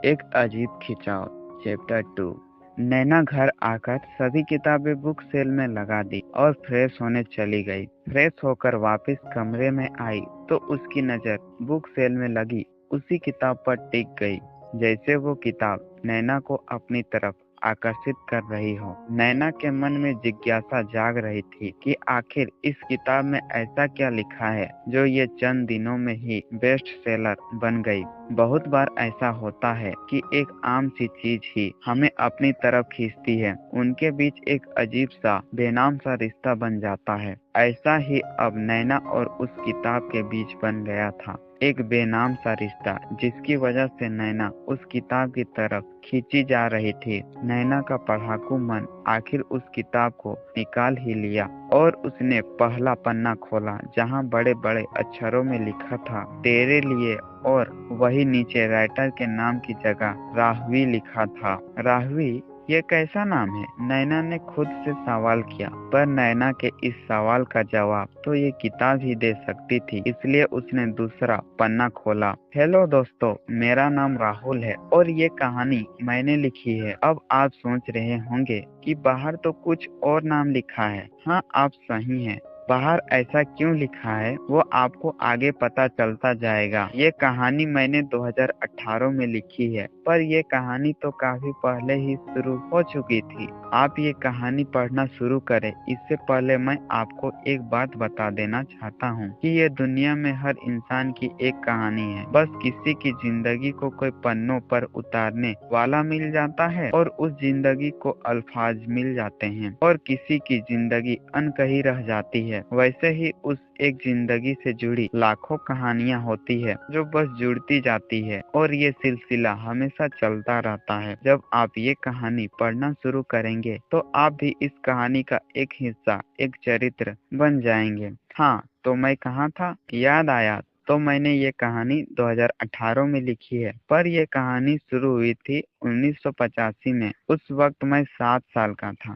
एक अजीब खिंचाव। चैप्टर 2। नैना घर आकर सभी किताबें बुक सेल में लगा दी और फ्रेश होने चली गई। फ्रेश होकर वापस कमरे में आई तो उसकी नज़र बुक सेल में लगी उसी किताब पर टिक गई, जैसे वो किताब नैना को अपनी तरफ आकर्षित कर रही हो। नैना के मन में जिज्ञासा जाग रही थी कि आखिर इस किताब में ऐसा क्या लिखा है जो ये चंद दिनों में ही बेस्ट सेलर बन गई। बहुत बार ऐसा होता है कि एक आम सी चीज ही हमें अपनी तरफ खींचती है, उनके बीच एक अजीब सा बेनाम सा रिश्ता बन जाता है। ऐसा ही अब नैना और उस किताब के बीच बन गया था, एक बेनाम सा रिश्ता जिसकी वजह से नैना उस किताब की तरफ खींची जा रही थी। नैना का पढ़ाकू मन आखिर उस किताब को निकाल ही लिया और उसने पहला पन्ना खोला, जहां बड़े बड़े अक्षरों में लिखा था तेरे लिए, और वही नीचे राइटर के नाम की जगह राहवी लिखा था। राहवी, ये कैसा नाम है? नैना ने खुद से सवाल किया, पर नैना के इस सवाल का जवाब तो ये किताब ही दे सकती थी, इसलिए उसने दूसरा पन्ना खोला। हेलो दोस्तों, मेरा नाम राहुल है और ये कहानी मैंने लिखी है। अब आप सोच रहे होंगे कि बाहर तो कुछ और नाम लिखा है। हाँ, आप सही हैं। बाहर ऐसा क्यों लिखा है वो आपको आगे पता चलता जाएगा। ये कहानी मैंने 2018 में लिखी है, पर ये कहानी तो काफी पहले ही शुरू हो चुकी थी। आप ये कहानी पढ़ना शुरू करें इससे पहले मैं आपको एक बात बता देना चाहता हूँ कि ये दुनिया में हर इंसान की एक कहानी है। बस किसी की जिंदगी को कोई पन्नों पर उतारने वाला मिल जाता है और उस जिंदगी को अल्फाज मिल जाते हैं, और किसी की जिंदगी अनकही रह जाती है। वैसे ही उस एक जिंदगी से जुड़ी लाखों कहानियां होती है जो बस जुड़ती जाती है, और ये सिलसिला हमेशा चलता रहता है। जब आप ये कहानी पढ़ना शुरू करेंगे तो आप भी इस कहानी का एक हिस्सा, एक चरित्र बन जाएंगे। हाँ, तो मैं कहाँ था, याद आया। तो मैंने ये कहानी 2018 में लिखी है, पर यह कहानी शुरू हुई थी 1985 में। उस वक्त मैं 7 साल का था।